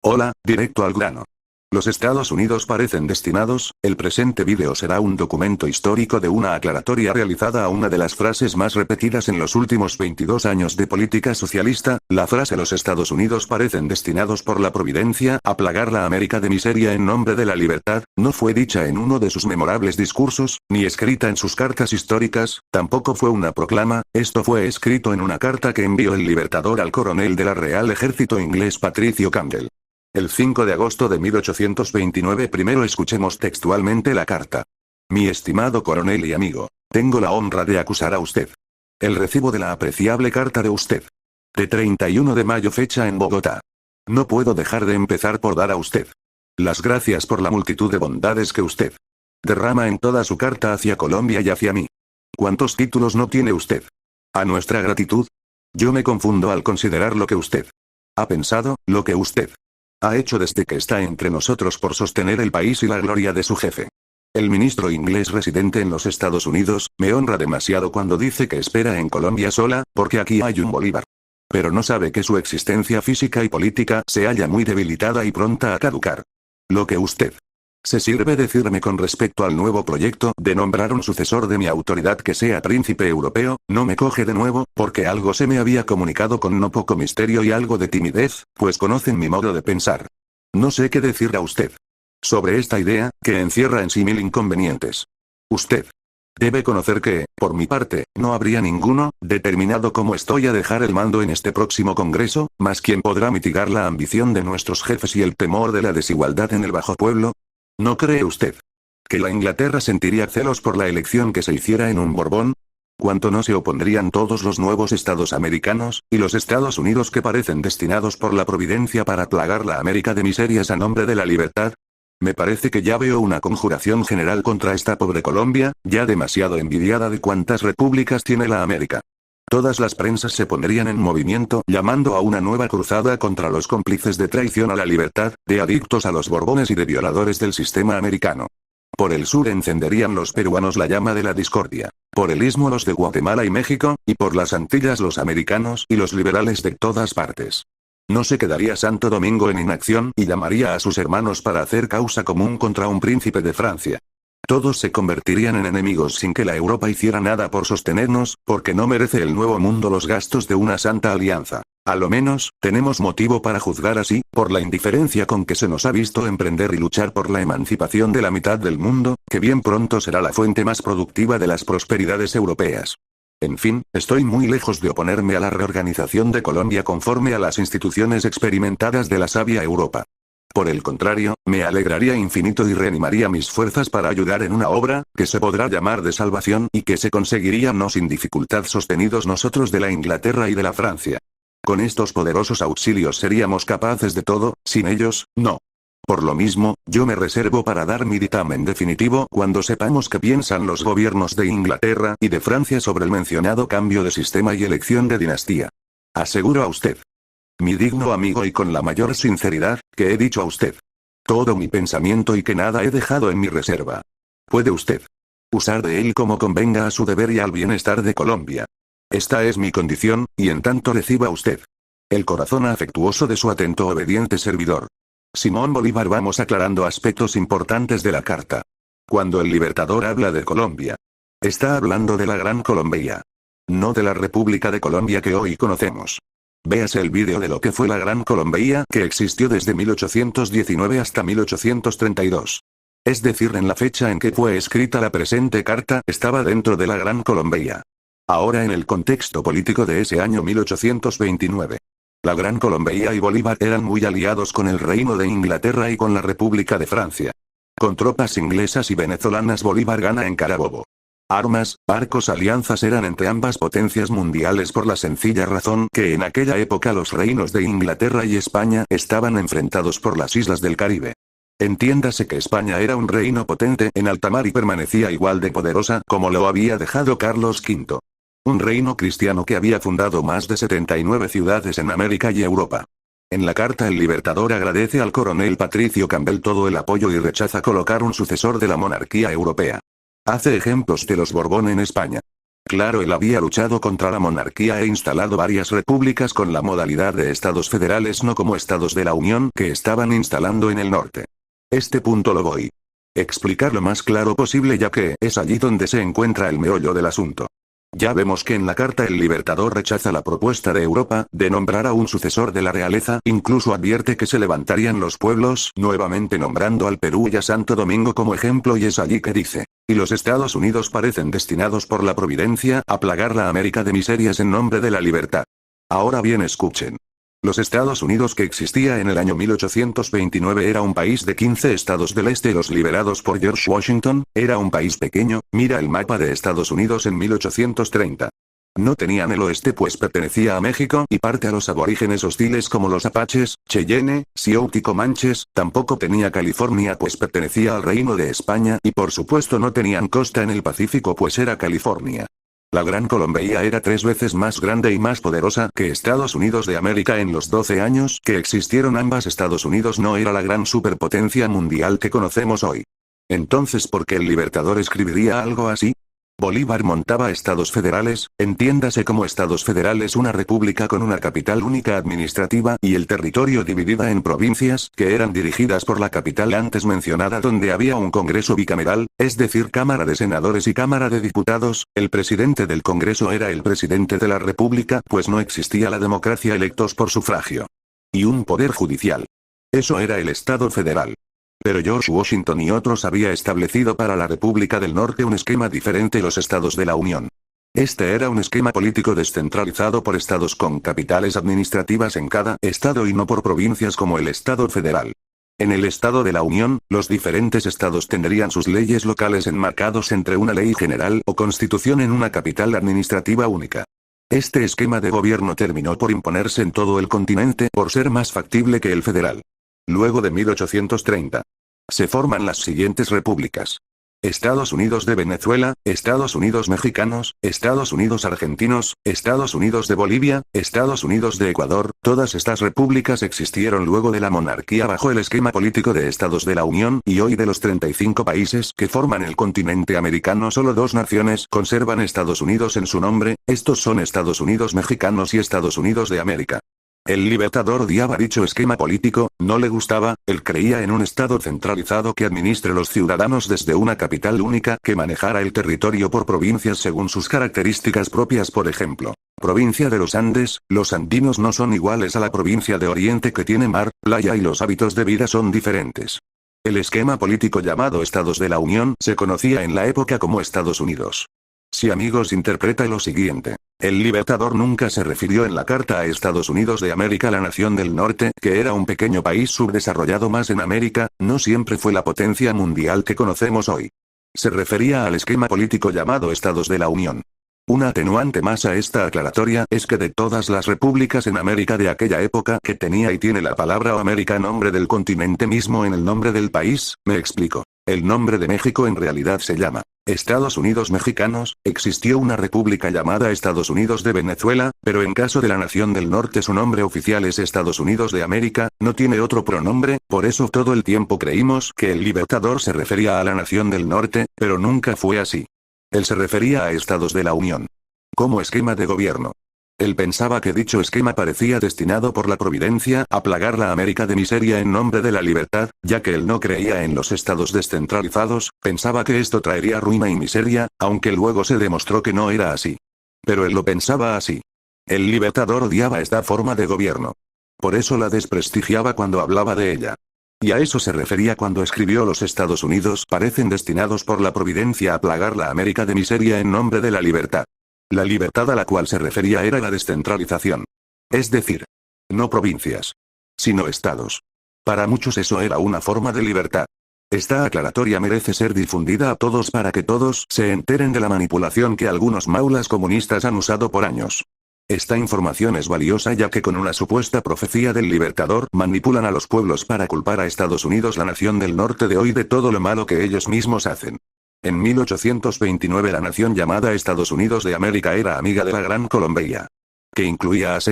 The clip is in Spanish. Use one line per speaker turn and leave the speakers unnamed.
Hola, directo al grano. Los Estados Unidos parecen destinados. El presente vídeo será un documento histórico de una aclaratoria realizada a una de las frases más repetidas en los últimos 22 años de política socialista. La frase "los Estados Unidos parecen destinados por la providencia a plagar la América de miseria en nombre de la libertad", no fue dicha en uno de sus memorables discursos, ni escrita en sus cartas históricas, tampoco fue una proclama. Esto fue escrito en una carta que envió el Libertador al coronel de la Real Ejército inglés Patricio Campbell. El 5 de agosto de 1829. Primero escuchemos textualmente la carta. Mi estimado coronel y amigo, tengo la honra de acusar a usted. El recibo de la apreciable carta de usted. De 31 de mayo fecha en Bogotá. No puedo dejar de empezar por dar a usted las gracias por la multitud de bondades que usted derrama en toda su carta hacia Colombia y hacia mí. ¿Cuántos títulos no tiene usted a nuestra gratitud? Yo me confundo al considerar lo que usted ha pensado, lo que usted ha hecho desde que está entre nosotros por sostener el país y la gloria de su jefe. El ministro inglés residente en los Estados Unidos, me honra demasiado cuando dice que espera en Colombia sola, porque aquí hay un Bolívar. Pero no sabe que su existencia física y política se halla muy debilitada y pronta a caducar. Lo que usted se sirve decirme con respecto al nuevo proyecto de nombrar un sucesor de mi autoridad que sea príncipe europeo, no me coge de nuevo, porque algo se me había comunicado con no poco misterio y algo de timidez, pues conocen mi modo de pensar. No sé qué decir a usted sobre esta idea, que encierra en sí mil inconvenientes. Usted debe conocer que, por mi parte, no habría ninguno, determinado como estoy a dejar el mando en este próximo Congreso, más quien podrá mitigar la ambición de nuestros jefes y el temor de la desigualdad en el bajo pueblo. ¿No cree usted que la Inglaterra sentiría celos por la elección que se hiciera en un Borbón? ¿Cuánto no se opondrían todos los nuevos estados americanos, y los Estados Unidos que parecen destinados por la providencia para plagar la América de miserias a nombre de la libertad? Me parece que ya veo una conjuración general contra esta pobre Colombia, ya demasiado envidiada de cuantas repúblicas tiene la América. Todas las prensas se pondrían en movimiento llamando a una nueva cruzada contra los cómplices de traición a la libertad, de adictos a los Borbones y de violadores del sistema americano. Por el sur encenderían los peruanos la llama de la discordia, por el istmo los de Guatemala y México, y por las Antillas los americanos y los liberales de todas partes. No se quedaría Santo Domingo en inacción y llamaría a sus hermanos para hacer causa común contra un príncipe de Francia. Todos se convertirían en enemigos sin que la Europa hiciera nada por sostenernos, porque no merece el Nuevo Mundo los gastos de una santa alianza. A lo menos, tenemos motivo para juzgar así, por la indiferencia con que se nos ha visto emprender y luchar por la emancipación de la mitad del mundo, que bien pronto será la fuente más productiva de las prosperidades europeas. En fin, estoy muy lejos de oponerme a la reorganización de Colombia conforme a las instituciones experimentadas de la sabia Europa. Por el contrario, me alegraría infinito y reanimaría mis fuerzas para ayudar en una obra, que se podrá llamar de salvación y que se conseguiría no sin dificultad sostenidos nosotros de la Inglaterra y de la Francia. Con estos poderosos auxilios seríamos capaces de todo, sin ellos, no. Por lo mismo, yo me reservo para dar mi dictamen definitivo cuando sepamos qué piensan los gobiernos de Inglaterra y de Francia sobre el mencionado cambio de sistema y elección de dinastía. Aseguro a usted, mi digno amigo, y con la mayor sinceridad, que he dicho a usted todo mi pensamiento y que nada he dejado en mi reserva. Puede usted usar de él como convenga a su deber y al bienestar de Colombia. Esta es mi condición, y en tanto reciba usted el corazón afectuoso de su atento obediente servidor, Simón Bolívar. Vamos aclarando aspectos importantes de la carta. Cuando el Libertador habla de Colombia, está hablando de la Gran Colombia, no de la República de Colombia que hoy conocemos. Véase el vídeo de lo que fue la Gran Colombia, que existió desde 1819 hasta 1832. Es decir, en la fecha en que fue escrita la presente carta, estaba dentro de la Gran Colombia. Ahora en el contexto político de ese año 1829. La Gran Colombia y Bolívar eran muy aliados con el Reino de Inglaterra y con la República de Francia. Con tropas inglesas y venezolanas Bolívar gana en Carabobo. Armas, barcos, alianzas eran entre ambas potencias mundiales por la sencilla razón que en aquella época los reinos de Inglaterra y España estaban enfrentados por las islas del Caribe. Entiéndase que España era un reino potente en alta mar y permanecía igual de poderosa como lo había dejado Carlos V. Un reino cristiano que había fundado más de 79 ciudades en América y Europa. En la carta el Libertador agradece al coronel Patricio Campbell todo el apoyo y rechaza colocar un sucesor de la monarquía europea. Hace ejemplos de los Borbón en España. Claro, él había luchado contra la monarquía e instalado varias repúblicas con la modalidad de estados federales, no como estados de la Unión que estaban instalando en el norte. Este punto lo voy a explicar lo más claro posible, ya que es allí donde se encuentra el meollo del asunto. Ya vemos que en la carta el Libertador rechaza la propuesta de Europa de nombrar a un sucesor de la realeza, incluso advierte que se levantarían los pueblos, nuevamente nombrando al Perú y a Santo Domingo como ejemplo, y es allí que dice: y los Estados Unidos parecen destinados por la providencia a plagar la América de miserias en nombre de la libertad. Ahora bien, escuchen. Los Estados Unidos que existía en el año 1829 era un país de 15 estados del este, los liberados por George Washington, era un país pequeño. Mira el mapa de Estados Unidos en 1830. No tenían el oeste pues pertenecía a México y parte a los aborígenes hostiles como los apaches, Cheyenne, Sioux y Comanches, tampoco tenía California pues pertenecía al Reino de España, y por supuesto no tenían costa en el Pacífico pues era California. La Gran Colombia era 3 veces más grande y más poderosa que Estados Unidos de América. En los 12 años que existieron ambas, Estados Unidos no era la gran superpotencia mundial que conocemos hoy. Entonces, ¿por qué el Libertador escribiría algo así? Bolívar montaba estados federales, entiéndase como estados federales una república con una capital única administrativa y el territorio dividida en provincias que eran dirigidas por la capital antes mencionada, donde había un Congreso bicameral, es decir, Cámara de Senadores y Cámara de Diputados. El presidente del Congreso era el presidente de la República, pues no existía la democracia, electos por sufragio. Y un poder judicial. Eso era el Estado federal. Pero George Washington y otros había establecido para la República del Norte un esquema diferente: los estados de la Unión. Este era un esquema político descentralizado por estados con capitales administrativas en cada estado y no por provincias como el Estado federal. En el Estado de la Unión, los diferentes estados tendrían sus leyes locales enmarcados entre una ley general o constitución en una capital administrativa única. Este esquema de gobierno terminó por imponerse en todo el continente por ser más factible que el federal. Luego de 1830, se forman las siguientes repúblicas: Estados Unidos de Venezuela, Estados Unidos mexicanos, Estados Unidos argentinos, Estados Unidos de Bolivia, Estados Unidos de Ecuador. Todas estas repúblicas existieron luego de la monarquía bajo el esquema político de Estados de la Unión, y hoy de los 35 países que forman el continente americano, solo 2 naciones conservan Estados Unidos en su nombre. Estos son Estados Unidos mexicanos y Estados Unidos de América. El Libertador odiaba dicho esquema político, no le gustaba. Él creía en un estado centralizado que administre los ciudadanos desde una capital única, que manejara el territorio por provincias según sus características propias. Por ejemplo, provincia de los Andes, los andinos no son iguales a la provincia de Oriente, que tiene mar, playa, y los hábitos de vida son diferentes. El esquema político llamado Estados de la Unión se conocía en la época como Estados Unidos. Si amigos, interpreta lo siguiente. El Libertador nunca se refirió en la carta a Estados Unidos de América, la nación del norte, que era un pequeño país subdesarrollado más en América, no siempre fue la potencia mundial que conocemos hoy. Se refería al esquema político llamado Estados de la Unión. Una atenuante más a esta aclaratoria es que de todas las repúblicas en América de aquella época que tenía y tiene la palabra o América nombre del continente mismo en el nombre del país, me explico. El nombre de México en realidad se llama Estados Unidos mexicanos. Existió una república llamada Estados Unidos de Venezuela, pero en caso de la nación del norte su nombre oficial es Estados Unidos de América, no tiene otro pronombre. Por eso todo el tiempo creímos que el Libertador se refería a la nación del norte, pero nunca fue así. Él se refería a Estados de la Unión como esquema de gobierno. Él pensaba que dicho esquema parecía destinado por la providencia a plagar la América de miseria en nombre de la libertad, ya que él no creía en los estados descentralizados. Pensaba que esto traería ruina y miseria, aunque luego se demostró que no era así. Pero él lo pensaba así. El Libertador odiaba esta forma de gobierno. Por eso la desprestigiaba cuando hablaba de ella. Y a eso se refería cuando escribió: los Estados Unidos parecen destinados por la providencia a plagar la América de miseria en nombre de la libertad. La libertad a la cual se refería era la descentralización. Es decir, no provincias, sino estados. Para muchos eso era una forma de libertad. Esta aclaratoria merece ser difundida a todos para que todos se enteren de la manipulación que algunos maulas comunistas han usado por años. Esta información es valiosa, ya que con una supuesta profecía del Libertador manipulan a los pueblos para culpar a Estados Unidos, la nación del norte de hoy, de todo lo malo que ellos mismos hacen. En 1829 la nación llamada Estados Unidos de América era amiga de la Gran Colombia, que incluía a